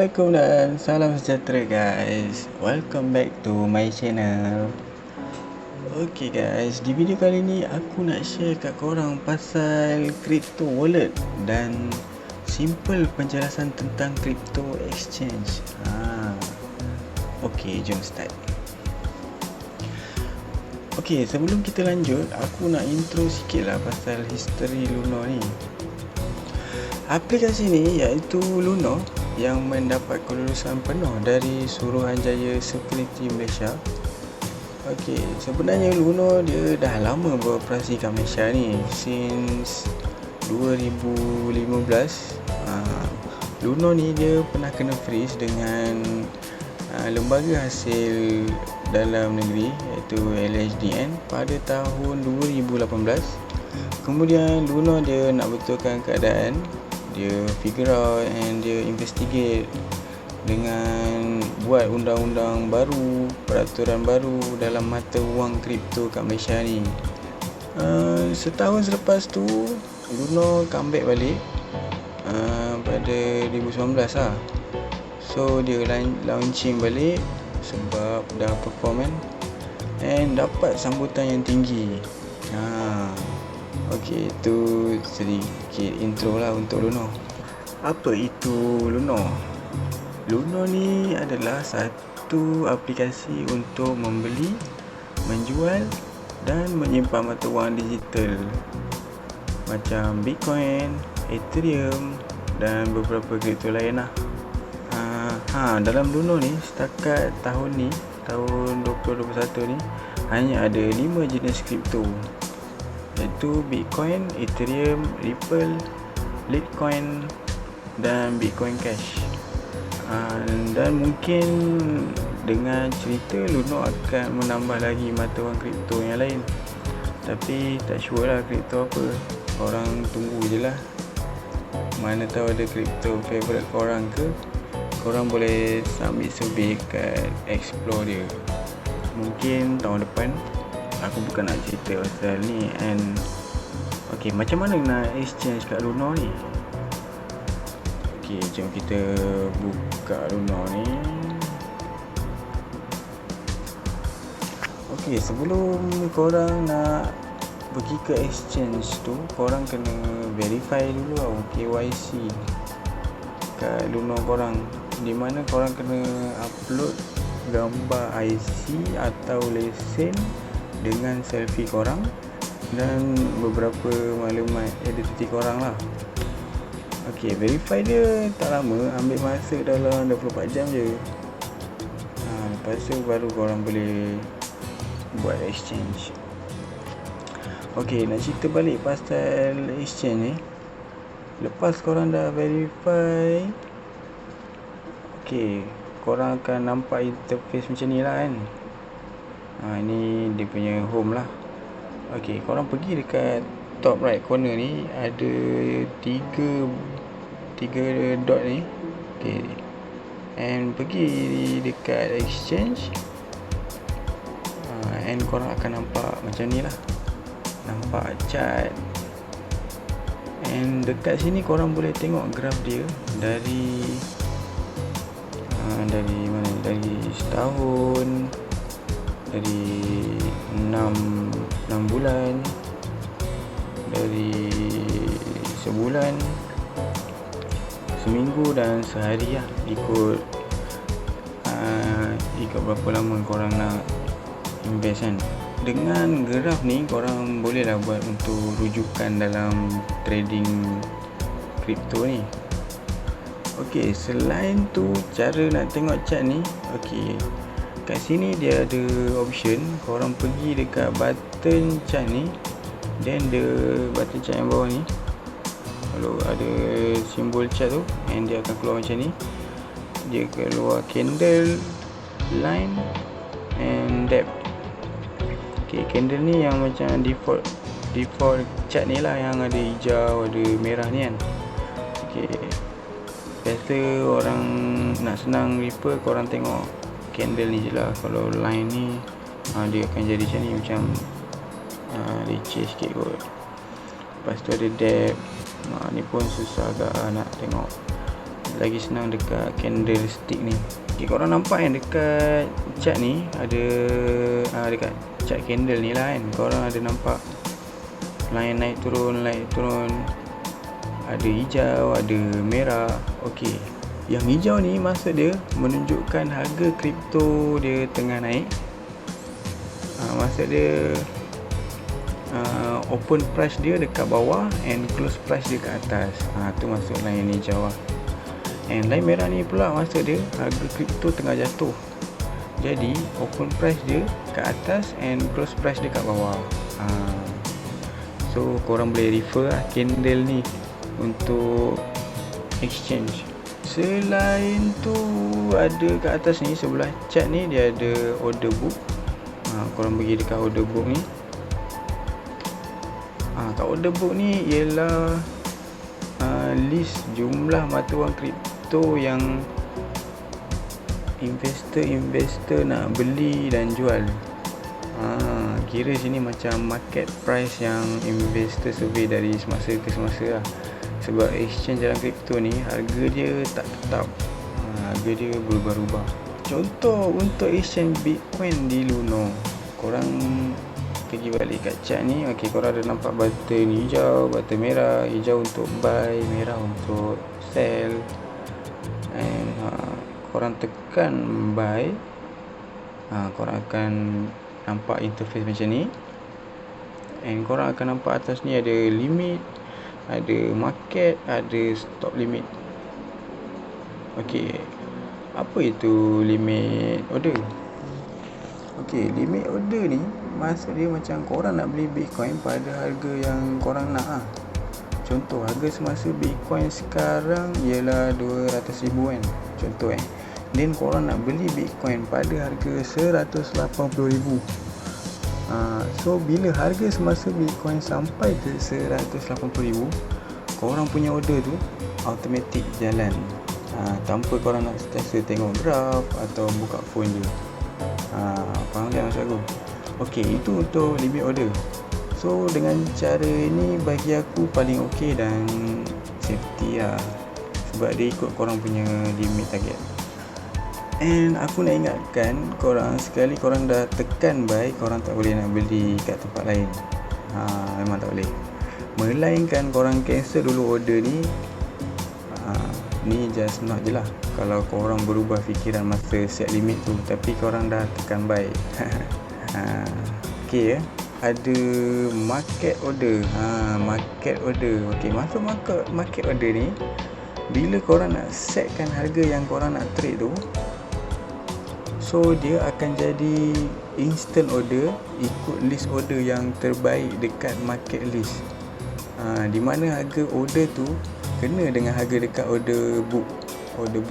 Assalamualaikum dan salam sejahtera guys. Welcome back to my channel. Okay guys, di video kali ni aku nak share kat korang pasal crypto wallet dan simple penjelasan tentang crypto exchange. Okay, jom start. Okay, sebelum kita lanjut, aku nak intro sikit lah pasal history Luno ni. Aplikasi ni iaitu Luno yang mendapat kelulusan penuh dari Suruhanjaya Security Malaysia. Okey, sebenarnya Luno dia dah lama beroperasi kat Malaysia ni, since 2015. Luno ni dia pernah kena freeze dengan lembaga hasil dalam negeri iaitu LHDN pada tahun 2018. Kemudian Luno dia nak betulkan keadaan, dia figure out and dia investigate dengan buat undang-undang baru, peraturan baru dalam mata wang kripto kat Malaysia ni. Setahun selepas tu Luno comeback balik pada 2019 lah. So dia launching balik sebab dah perform kan, and dapat sambutan yang tinggi. Okey, itu sedikit intro lah untuk Luno. Apa itu Luno? Luno ni adalah satu aplikasi untuk membeli, menjual dan menyimpan mata wang digital macam Bitcoin, Ethereum dan beberapa kripto lain lah. Dalam Luno ni setakat tahun ni, tahun 2021 ni, hanya ada 5 jenis kripto, iaitu Bitcoin, Ethereum, Ripple, Litecoin dan Bitcoin Cash. Dan mungkin dengan cerita Luno akan menambah lagi mata wang kripto yang lain, tapi tak sure lah kripto apa. Korang tunggu je lah, mana tahu ada kripto favourite korang ke. Korang boleh submit survey kat explore dia. Mungkin tahun depan. Aku bukan nak cerita pasal ni. And okay, macam mana nak exchange kat Luno ni? Okay, jom kita buka Luno ni. Okay, sebelum korang nak pergi ke exchange tu, korang kena verify dulu lah KYC kat Luno korang, di mana korang kena upload gambar IC atau lesen dengan selfie korang dan beberapa maklumat identiti korang lah. Ok, verify dia tak lama, ambil masa dalam 24 jam je. Lepas tu baru korang boleh buat exchange. Ok, nak cerita balik pasal exchange ni. Lepas korang dah verify, ok, korang akan nampak interface macam ni lah kan. Ini dia punya home lah. Ok, korang pergi dekat top right corner ni, ada tiga dot ni. Ok, and pergi dekat exchange, and korang akan nampak macam ni lah. Nampak chart. And dekat sini korang boleh tengok graf dia dari mana? Dari setahun, dari 6 bulan, dari sebulan, seminggu dan sehari lah. Ikut berapa lama korang nak invest kan. Dengan graf ni korang boleh lah buat untuk rujukan dalam trading kripto ni. Ok, selain tu cara nak tengok chart ni, ok, kat sini dia ada option. Korang pergi dekat button chart ni, then the button chart yang bawah ni, kalau ada simbol chart tu, and dia akan keluar macam ni. Dia keluar candle, line and depth. Ok, candle ni yang macam default chart ni lah, yang ada hijau, ada merah ni kan. Ok, biasa orang nak senang refer, korang tengok candle ni je lah. Kalau line ni dia akan jadi macam ni, macam leceh sikit kot. Lepas tu ada depth, ni pun susah agak nak tengok. lagi senang dekat candlestick ni. Okay, korang nampak kan dekat chart ni ada dekat chart candle ni lah kan, korang ada nampak line naik turun, ada hijau, ada merah. Okey, yang hijau ni maksud dia menunjukkan harga kripto dia tengah naik. Maksud dia open price dia dekat bawah and close price dia kat atas. Tu maksud line hijau lah. And line merah ni pula maksud dia harga kripto tengah jatuh. Jadi open price dia kat atas and close price dia kat bawah. So korang boleh refer lah candle ni untuk exchange. Selain tu ada kat atas ni sebelah chart ni dia ada order book. Korang pergi dekat order book ni. Kat order book ni ialah list jumlah mata wang kripto yang investor nak beli dan jual. Kira sini macam market price yang investor survey dari semasa ke semasa lah. Sebab exchange dalam kripto ni harga dia tak tetap, harga dia berubah-ubah. Contoh untuk exchange Bitcoin di Luno, korang pergi balik kat chart ni. Okay, korang ada nampak button hijau, button merah. Hijau untuk buy, merah untuk sell. And korang tekan buy, korang akan nampak interface macam ni. And korang akan nampak atas ni ada limit, ada market, ada stop limit. Okey, apa itu limit order? Okey, limit order ni maksud dia macam korang nak beli Bitcoin pada harga yang korang nak . Contoh harga semasa Bitcoin sekarang ialah 200,000 kan, contoh then korang nak beli Bitcoin pada harga 180,000. So bila harga semasa Bitcoin sampai ke 180,000, korang punya order tu automatic jalan, tanpa korang nak sentiasa tengok graf atau buka phone je. Faham tak maksud aku? Okey, itu untuk limit order. So dengan cara ini bagi aku paling okey dan safety lah, sebab dia ikut korang punya limit target. And aku nak ingatkan korang, sekali korang dah tekan buy, korang tak boleh nak beli kat tempat lain. Memang tak boleh. Melainkan korang cancel dulu order ni. Ni just not je lah kalau korang berubah fikiran masa set limit tu, tapi korang dah tekan buy. Okay, ada market order. Market order. Okay, masuk market order ni, bila korang nak setkan harga yang korang nak trade tu, so dia akan jadi instant order ikut list order yang terbaik dekat market list. Di mana harga order tu kena dengan harga dekat order book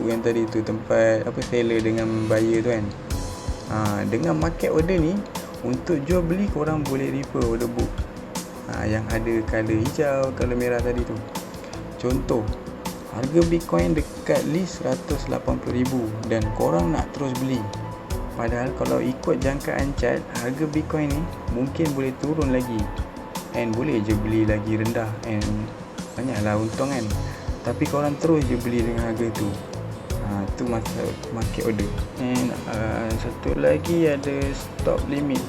yang tadi tu, tempat seller dengan buyer tu kan. Dengan market order ni, untuk jual beli korang boleh refer order book yang ada color hijau, color merah tadi tu. Contoh harga Bitcoin dekat list 180,000 dan korang nak terus beli. Padahal kalau ikut jangkaan chart, harga Bitcoin ni mungkin boleh turun lagi and boleh je beli lagi rendah and banyaklah untung kan. Tapi korang terus je beli dengan harga tu. Tu maksud market order. And satu lagi ada stop limit.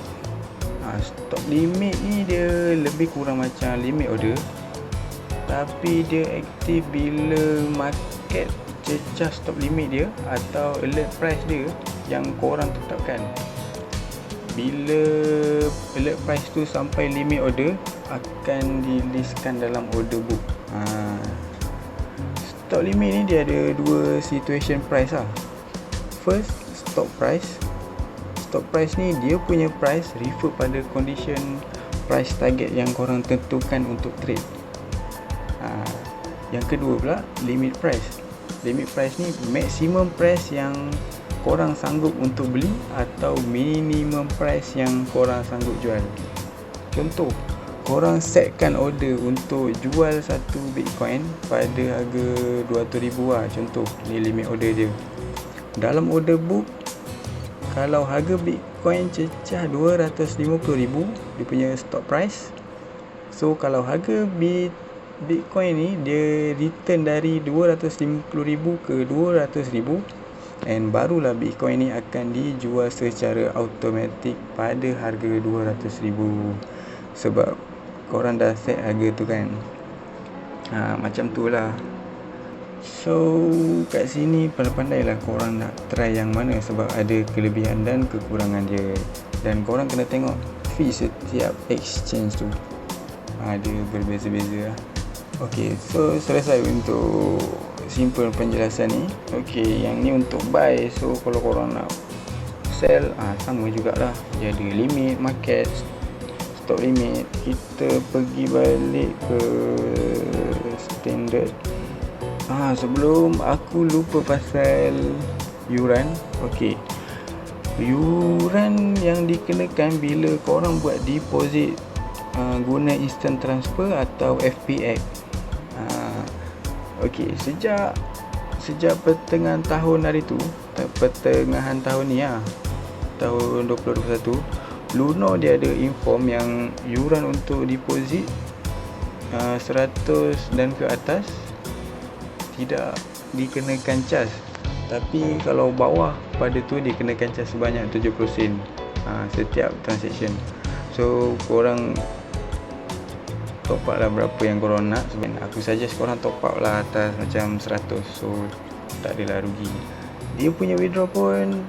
Stop limit ni dia lebih kurang macam limit order, tapi dia aktif bila market cecah stop limit dia atau alert price dia yang korang tetapkan. Bila alert price tu sampai limit order, akan dilistkan dalam order book. Stop limit ni dia ada dua situation price lah. First, stop price. Stop price ni dia punya price refer pada condition price target yang korang tentukan untuk trade. Yang kedua pula, limit price. Limit price ni maximum price yang korang sanggup untuk beli atau minimum price yang korang sanggup jual. Contoh, korang setkan order untuk jual satu Bitcoin pada harga 200,000 lah. Contoh, ni limit order dia. Dalam order book, kalau harga Bitcoin cecah 250,000, dia punya stop price. So kalau harga Bitcoin ni dia return dari 250,000 ke 200,000, and barulah Bitcoin ni akan dijual secara automatik pada harga 200,000. Sebab korang dah set harga tu kan. Macam tu lah. So kat sini pandai-pandai lah korang nak try yang mana, sebab ada kelebihan dan kekurangan dia. Dan korang kena tengok fee setiap exchange tu, dia berbeza-beza lah. Okay, so selesai untuk simple penjelasan ni. Okay, yang ni untuk buy. So kalau korang nak sell, sama jugalah. Dia ada limit market, stop limit. Kita pergi balik ke standard. Sebelum aku lupa pasal yuran. Okay, yuran yang dikenakan bila korang buat deposit guna instant transfer atau FPX. Okay, sejak pertengahan tahun hari tu, pertengahan tahun ni tahun 2021, Luno dia ada inform yang yuran untuk deposit 100 dan ke atas tidak dikenakan cas. Tapi kalau bawah pada tu dia kenakan cas sebanyak 70 sen setiap transaction. So korang top up lah berapa yang korang nak. Sebenarnya aku suggest korang top up lah atas macam 100, so tak adalah rugi. Dia punya withdraw pun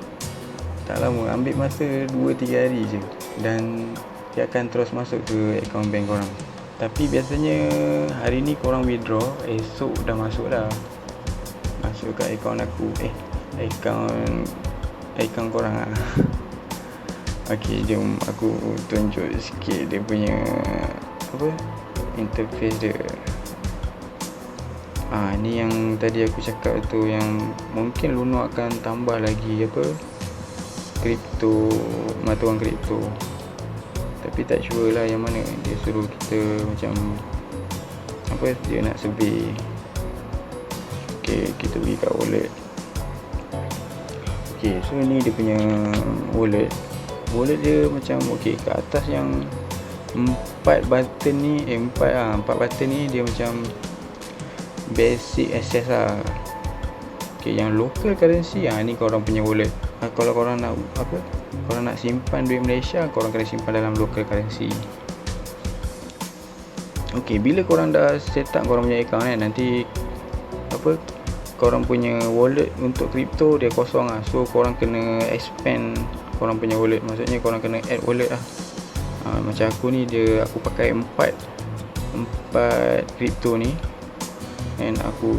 tak lama, ambil masa 2-3 hari je, dan dia akan terus masuk ke akaun bank korang. Tapi biasanya hari ni korang withdraw, esok dah masuk dah, masuk kat akaun aku, akaun korang lah. Okay, jom aku tunjuk sikit dia punya interface dia. Ni yang tadi aku cakap tu, yang mungkin Luno akan tambah lagi kripto, mata wang kripto. Tapi tak sure lah yang mana. Dia suruh kita macam dia nak survey. Okay, kita pergi kat wallet. Okay, so ni dia punya wallet. Wallet dia macam kat atas yang 4 button ni dia macam basic access lah. Okay, yang local currency ni korang punya wallet. Kalau korang nak korang nak simpan duit Malaysia, korang kena simpan dalam local currency. Okay, bila korang dah set up korang punya account kan, nanti korang punya wallet untuk kripto dia kosong lah. So korang kena expand korang punya wallet. Maksudnya korang kena add wallet lah. Macam aku ni, aku pakai 4 kripto ni, and aku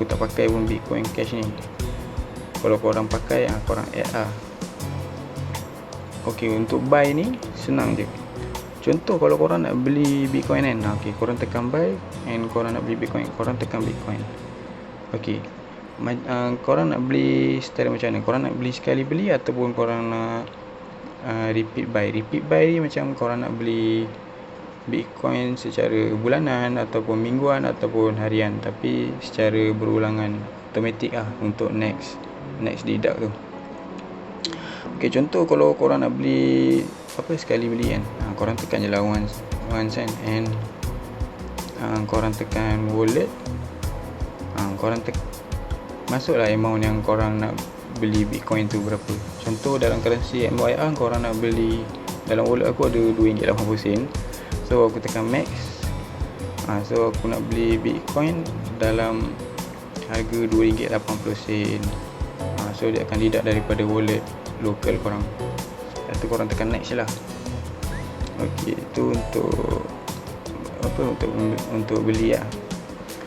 tak pakai pun Bitcoin Cash ni. Kalau korang pakai, korang add lah. Okay, untuk buy ni senang je. Contoh kalau korang nak beli Bitcoin kan, korang tekan buy, and korang nak beli Bitcoin, korang tekan Bitcoin. Okay, korang nak beli style macam mana? Korang nak beli sekali beli ataupun korang nak repeat buy? Repeat buy ni macam korang nak beli Bitcoin secara bulanan ataupun mingguan ataupun harian, tapi secara berulangan, automatic lah untuk next deduct tu. Okay, contoh kalau korang nak beli sekali beli kan, korang tekan je lah once kan, and korang tekan wallet, korang masuklah amount yang korang nak beli Bitcoin tu berapa. Contoh dalam currency MYR, korang nak beli, dalam wallet aku ada RM2.80, so aku tekan max. So aku nak beli Bitcoin dalam harga RM2.80. So dia akan deduct daripada wallet lokal korang. Lepas tu korang tekan next je lah. Okay, itu untuk beli lah.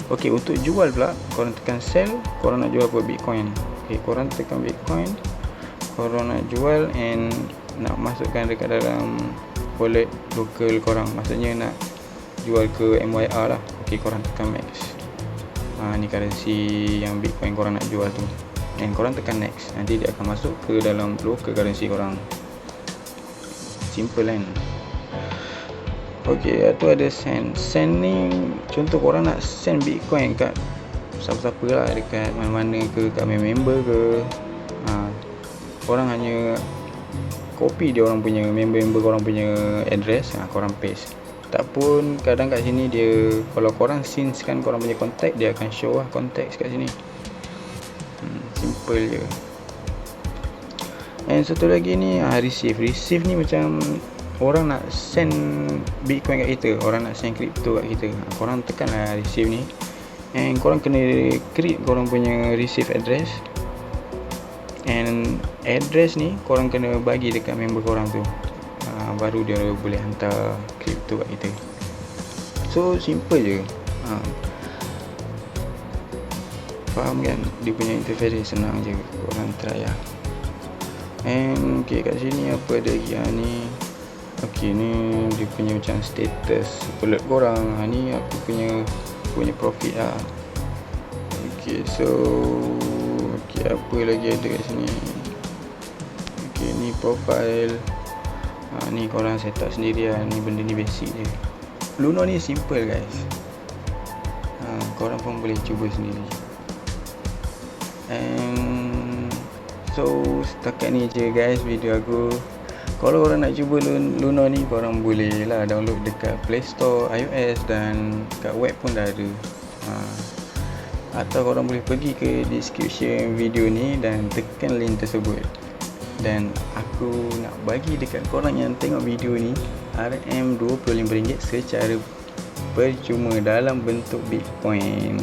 Okay, untuk jual pula, korang tekan sell. Korang nak jual apa? Bitcoin. Okay, korang tekan Bitcoin, korang nak jual and nak masukkan dekat dalam wallet lokal korang. Maksudnya nak jual ke MYR lah. Okay, korang tekan max. Ni currency yang Bitcoin korang nak jual tu, and korang tekan next. Nanti dia akan masuk ke dalam local currency korang. Simple kan? Okay, tu ada send. Send ni contoh korang nak send Bitcoin kat siapa-siapa lah, dekat mana-mana ke, kat member ke, korang hanya copy dia orang punya member korang punya address, korang paste. Tak pun kadang kat sini dia, kalau korang since kan korang punya contact, dia akan show lah contacts kat sini. Simple je. And satu lagi ni receive ni macam orang nak send Bitcoin kat kita, orang nak send crypto kat kita, korang tekan lah receive ni, and korang kena create korang punya receive address, and address ni korang kena bagi dekat member korang tu, baru dia boleh hantar crypto kat kita. So simple je. Faham kan? Dia punya interface dia senang je, korang try lah. And okay, kat sini apa ada lagi ni. Okay, ni dia punya macam status alert korang. Ni aku punya profit lah. Okay, so okay, apa lagi ada kat sini. Okay, ni profile. Ni korang set up sendiri lah. Ni benda ni basic je. Luno ni simple guys. Korang pun boleh cuba sendiri. And so setakat ni je guys video aku. Kalau korang nak cuba Luno ni, korang boleh lah download dekat Play Store, iOS, dan kat web pun dah ada. Atau korang boleh pergi ke description video ni dan tekan link tersebut. Dan aku nak bagi dekat korang yang tengok video ni RM25 secara percuma dalam bentuk Bitcoin.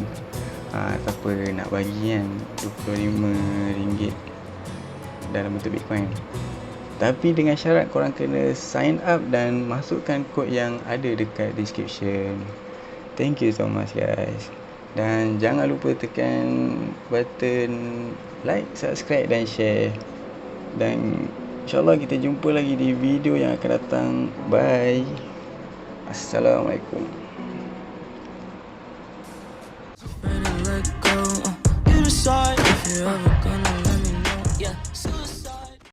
Siapa nak bagi kan RM25 dalam bentuk Bitcoin. Tapi dengan syarat korang kena sign up dan masukkan kod yang ada dekat description. Thank you so much guys. Dan jangan lupa tekan button like, subscribe dan share. Dan insyaAllah kita jumpa lagi di video yang akan datang. Bye. Assalamualaikum. You decide if you ever